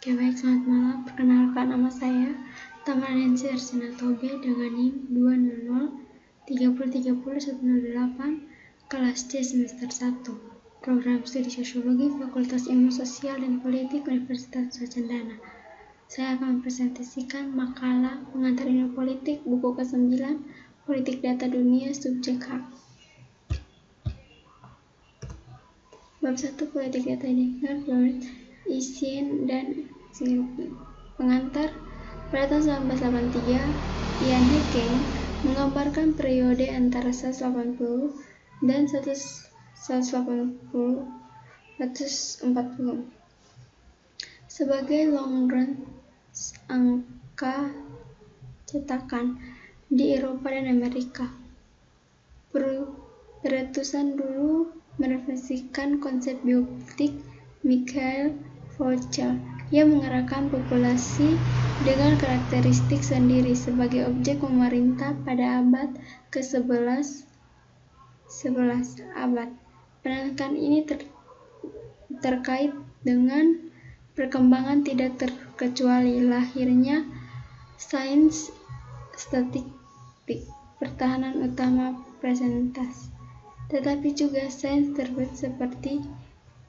Oke, baik, selamat malam. Perkenalkan, nama saya Tamara Nancy Arsina Tobe dengan NIM 20030300108 kelas C semester 1 program studi sosiologi Fakultas Ilmu Sosial dan Politik Universitas Nusa Cendana. Saya akan mempresentasikan makalah pengantar ilmu politik buku ke-9 Politik Data Dunia Subjek Hak. Bab 1 Politik Data Dunia Isian dan pengantar. Pada tahun 1983, Ian Hacking menggambarkan periode antara 180 dan 140 sebagai long range angka cetakan di Eropa dan Amerika. Peretusan dulu merefleksikan konsep biopolitik Mikhail Foucault yang mengarahkan populasi dengan karakteristik sendiri sebagai objek pemerintah pada abad ke-11 abad. Penekanan ini terkait dengan perkembangan tidak terkecuali lahirnya sains statistik, pertahanan utama presentasi, tetapi juga sains terbaik seperti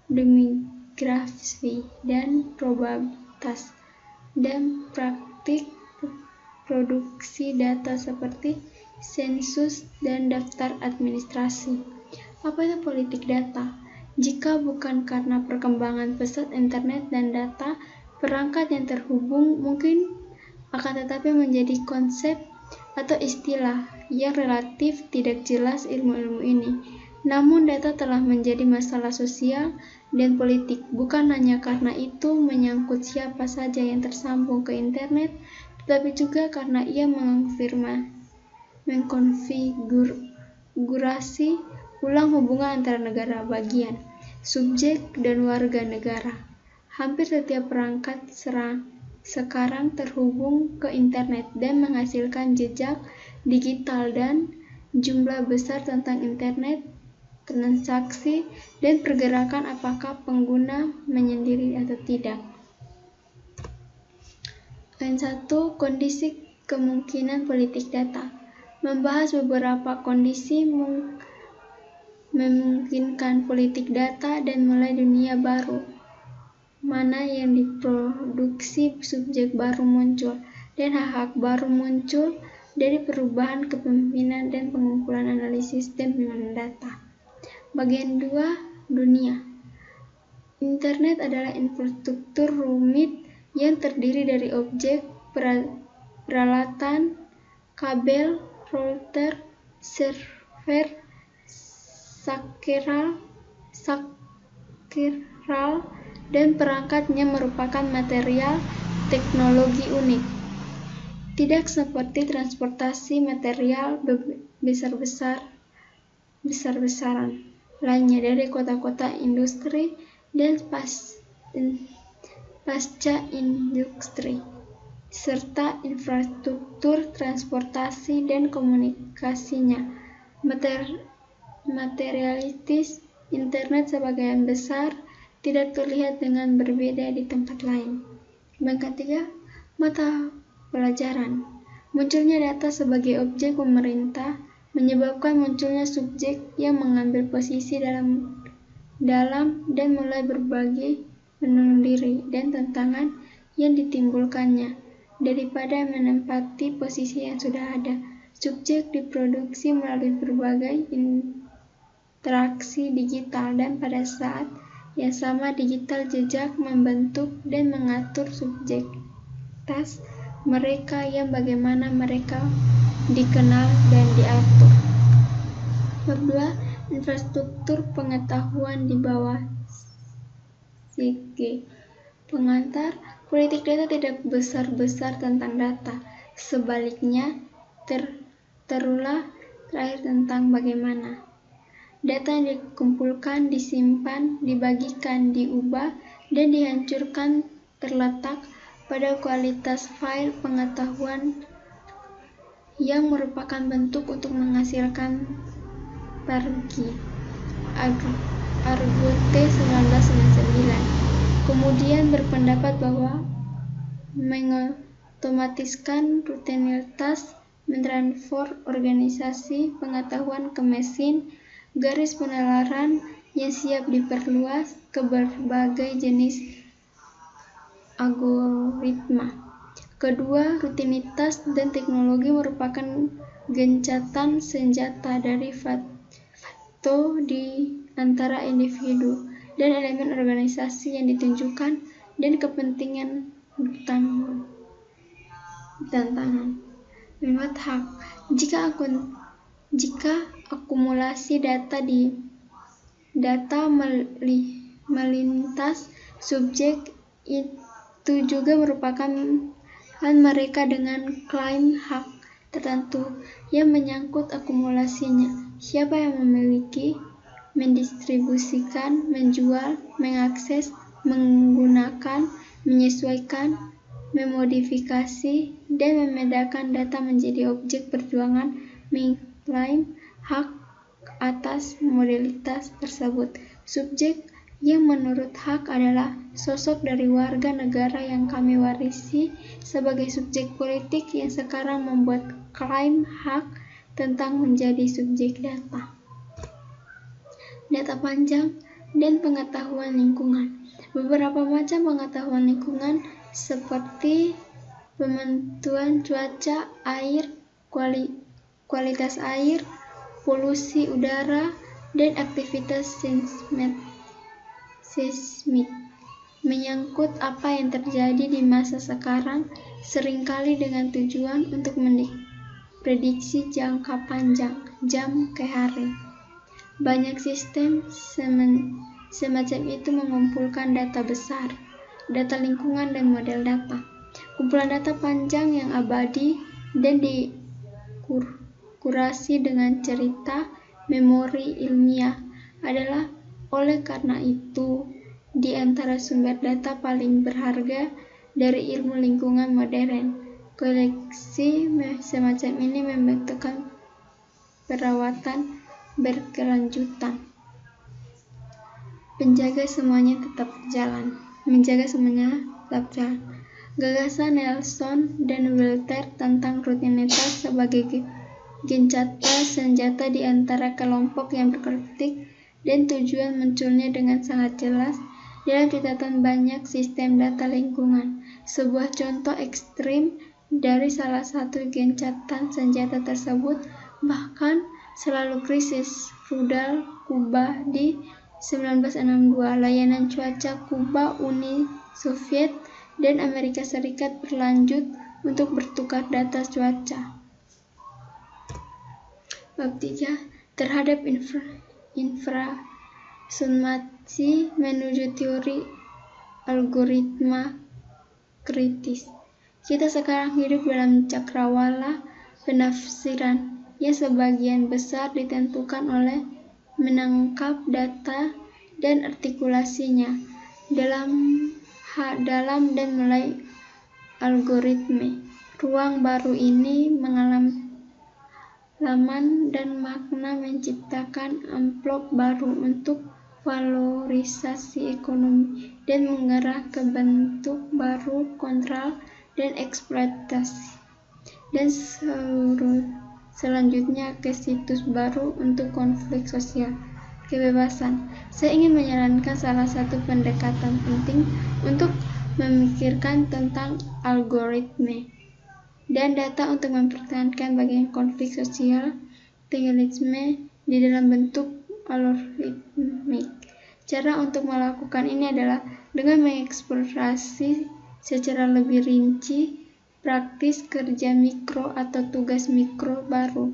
demografi dan probabilitas, dan praktik produksi data seperti sensus dan daftar administrasi. Apa itu politik data? Jika bukan karena perkembangan pesat internet dan data, perangkat yang terhubung mungkin akan tetapi menjadi konsep atau istilah yang relatif tidak jelas ilmu-ilmu ini. Namun data telah menjadi masalah sosial dan politik, bukan hanya karena itu menyangkut siapa saja yang tersambung ke internet, tetapi juga karena ia mengkonfigurasi ulang hubungan antara negara bagian, subjek, dan warga negara. Hampir setiap perangkat sekarang terhubung ke internet dan menghasilkan jejak digital dan jumlah besar tentang internet, transaksi, dan pergerakan apakah pengguna menyendiri atau tidak. Poin 1. Kondisi kemungkinan politik data. Membahas beberapa kondisi memungkinkan politik data dan mulai dunia baru, mana yang diproduksi subjek baru muncul, dan hak-hak baru muncul dari perubahan kepemimpinan dan pengumpulan analisis dan pengenalan data. Bagian 2. Dunia. Internet adalah infrastruktur rumit yang terdiri dari objek, peralatan, kabel, router, server, sakral, dan perangkatnya merupakan material teknologi unik. Tidak seperti transportasi material besar-besaran lainnya dari kota-kota industri dan pasca industri, serta infrastruktur transportasi dan komunikasinya. Materialitis internet sebagian besar tidak terlihat dengan berbeda di tempat lain. Yang ketiga, mata pelajaran. Munculnya data sebagai objek pemerintah menyebabkan munculnya subjek yang mengambil posisi dalam dan mulai berbagi menurut diri dan tantangan yang ditimbulkannya daripada menempati posisi yang sudah ada. Subjek diproduksi melalui berbagai interaksi digital, dan pada saat yang sama digital jejak membentuk dan mengatur subjektivitas mereka yang bagaimana mereka dikenal dan diatur. Bab 2. Infrastruktur pengetahuan di bawah SIG. Pengantar. Politik data tidak besar-besar tentang data. Sebaliknya, terulah terakhir tentang bagaimana data yang dikumpulkan, disimpan, dibagikan, diubah, dan dihancurkan terletak pada kualitas file pengetahuan yang merupakan bentuk untuk menghasilkan Pargi Argute 1999 kemudian berpendapat bahwa mengotomatiskan rutinitas, mentransfer organisasi pengetahuan ke mesin, garis penalaran yang siap diperluas ke berbagai jenis algoritma. Kedua, rutinitas dan teknologi merupakan gencatan senjata dari facto di antara individu dan elemen organisasi yang ditunjukkan dan kepentingan tantangan. Lewat hak, jika akumulasi data melintas subjek, itu juga merupakan mereka dengan klaim hak tertentu yang menyangkut akumulasinya. Siapa yang memiliki, mendistribusikan, menjual, mengakses, menggunakan, menyesuaikan, memodifikasi, dan membedakan data menjadi objek perjuangan mengklaim hak atas modalitas tersebut. Subjek yang menurut hak adalah sosok dari warga negara yang kami warisi sebagai subjek politik yang sekarang membuat klaim hak tentang menjadi subjek data. Data panjang dan pengetahuan lingkungan. Beberapa macam pengetahuan lingkungan seperti pemantauan cuaca, air, kualitas air, polusi udara, dan aktivitas seismik menyangkut apa yang terjadi di masa sekarang, seringkali dengan tujuan untuk memprediksi jangka panjang, jam ke hari. Banyak sistem semacam itu mengumpulkan data besar, data lingkungan, dan model data. Kumpulan data panjang yang abadi dan dikurasi dengan cerita memori ilmiah adalah oleh karena itu di antara sumber data paling berharga dari ilmu lingkungan modern. Koleksi semacam ini membutuhkan perawatan berkelanjutan. Menjaga semuanya tetap jalan. Gagasan Nelson dan Wilder tentang rutinitas sebagai gencatan senjata di antara kelompok yang berkonflik dan tujuan munculnya dengan sangat jelas dalam catatan banyak sistem data lingkungan. Sebuah contoh ekstrim dari salah satu gencatan senjata tersebut bahkan selalu krisis rudal Kuba di 1962. Layanan cuaca Kuba, Uni Soviet, dan Amerika Serikat berlanjut untuk bertukar data cuaca. Bab 3. Terhadap informasi menuju teori algoritma kritis. Kita sekarang hidup dalam cakrawala penafsiran yang sebagian besar ditentukan oleh menangkap data dan artikulasinya dalam dan mulai algoritme. Ruang baru ini mengalami laman dan makna menciptakan amplop baru untuk valorisasi ekonomi dan mengarah ke bentuk baru kontrol dan eksploitasi, dan selanjutnya ke situs baru untuk konflik sosial. Kebebasan. Saya ingin menyarankan salah satu pendekatan penting untuk memikirkan tentang algoritme dan data untuk mempertahankan bagian konflik sosial teknologisme di dalam bentuk algoritmik. Cara untuk melakukan ini adalah dengan mengeksplorasi secara lebih rinci praktis kerja mikro atau tugas mikro baru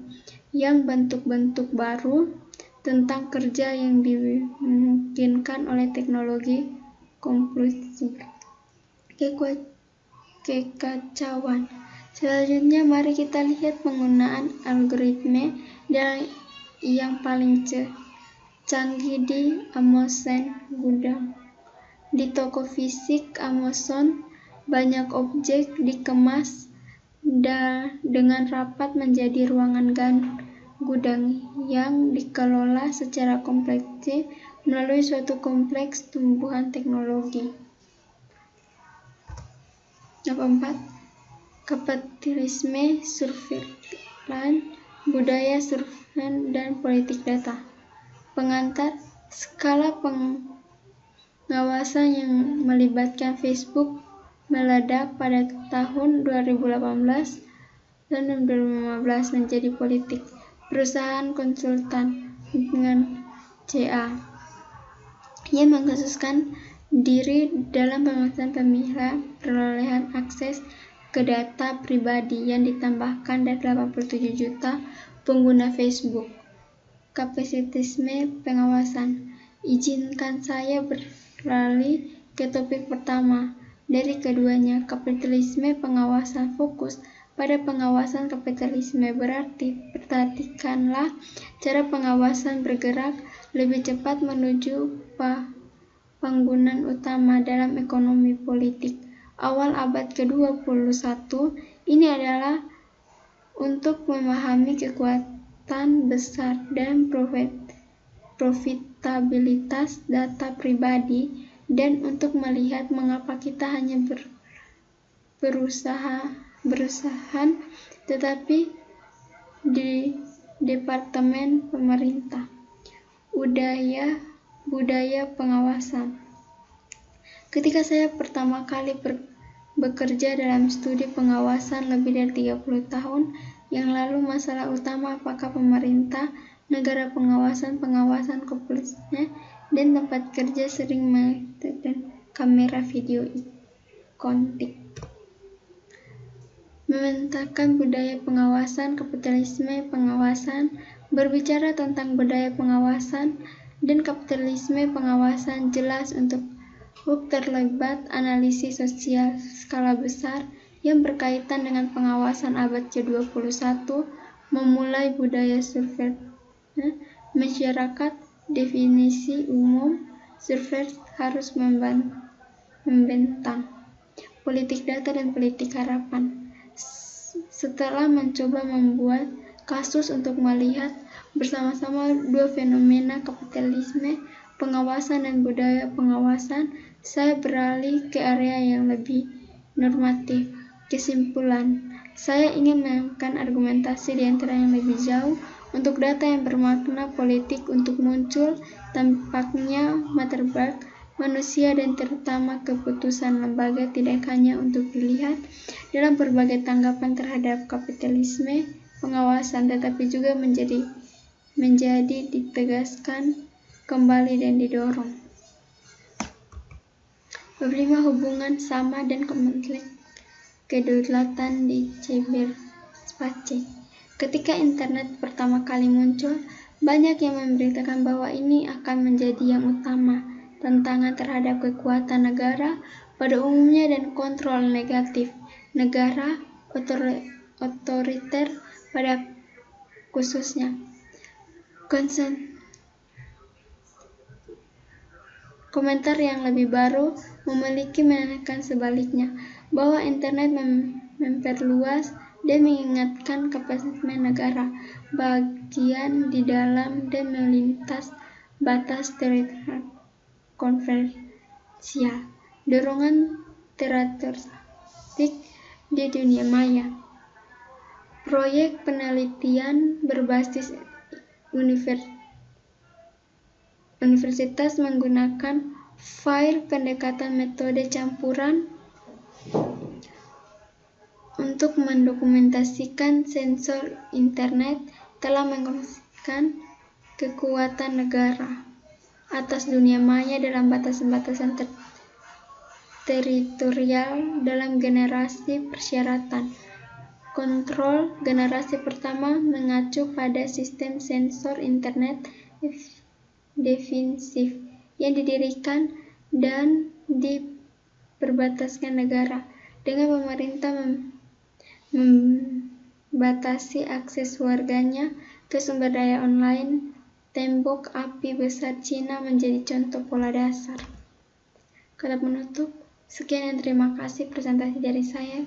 yang bentuk-bentuk baru tentang kerja yang dimungkinkan oleh teknologi komputer. Kekacauan. Selanjutnya, mari kita lihat penggunaan algoritme yang paling canggih di Amazon gudang. Di toko fisik Amazon, banyak objek dikemas dengan rapat menjadi ruangan gudang yang dikelola secara kompleks melalui suatu kompleks tumbuhan teknologi. 4. Kapitalisme surveillance, budaya surveillance dan politik data. Pengantar, skala pengawasan yang melibatkan Facebook meledak pada tahun 2018 dan 2015 menjadi politik. Perusahaan konsultan dengan CA yang mengkhususkan diri dalam pengawasan pemilihan perolehan akses ke data pribadi yang ditambahkan dari 87 juta pengguna Facebook. Kapitalisme pengawasan. Izinkan saya beralih ke topik pertama dari keduanya. Kapitalisme pengawasan fokus pada pengawasan kapitalisme, berarti perhatikanlah cara pengawasan bergerak lebih cepat menuju panggungan utama dalam ekonomi politik awal abad ke-21. Ini adalah untuk memahami kekuatan besar dan profitabilitas data pribadi, dan untuk melihat mengapa kita hanya berusaha tetapi di Departemen Pemerintah. Budaya pengawasan. Ketika saya pertama kali bekerja dalam studi pengawasan lebih dari 30 tahun yang lalu, masalah utama apakah pemerintah, negara pengawasan kepolisian, dan tempat kerja sering menggunakan kamera video ikonik. Memetakan budaya pengawasan. Kapitalisme pengawasan. Berbicara tentang budaya pengawasan dan kapitalisme pengawasan, jelas untuk terlibat analisis sosial skala besar yang berkaitan dengan pengawasan abad ke-21, memulai budaya survei masyarakat. Definisi umum survei harus membentang politik data dan politik harapan. Setelah mencoba membuat kasus untuk melihat bersama-sama dua fenomena, kapitalisme pengawasan dan budaya pengawasan, saya beralih ke area yang lebih normatif. Kesimpulan, saya ingin menemukan argumentasi di antara yang lebih jauh untuk data yang bermakna politik untuk muncul. Tampaknya martabat manusia dan terutama keputusan lembaga tidak hanya untuk dilihat dalam berbagai tanggapan terhadap kapitalisme pengawasan, tetapi juga menjadi ditegaskan kembali dan didorong. 5. Hubungan sama dan konflik kedaulatan di cyberspace. Ketika internet pertama kali muncul, banyak yang memberitakan bahwa ini akan menjadi yang utama, tantangan terhadap kekuatan negara pada umumnya dan kontrol negatif negara otoriter pada khususnya. Komentar yang lebih baru memiliki menekankan sebaliknya, bahwa internet memperluas dan mengingatkan kapasitas negara bagian di dalam dan melintas batas teritorial konvensional. Dorongan teroristik di dunia maya. Proyek penelitian berbasis universitas menggunakan file pendekatan metode campuran untuk mendokumentasikan sensor internet telah mengoperasikan kekuatan negara atas dunia maya dalam batasan-batasan teritorial dalam generasi persyaratan. Kontrol generasi pertama mengacu pada sistem sensor internet defensif yang didirikan dan diperbataskan negara, dengan pemerintah membatasi akses warganya ke sumber daya online. Tembok api besar Cina menjadi contoh pola dasar. Kata penutup, sekian dan terima kasih presentasi dari saya.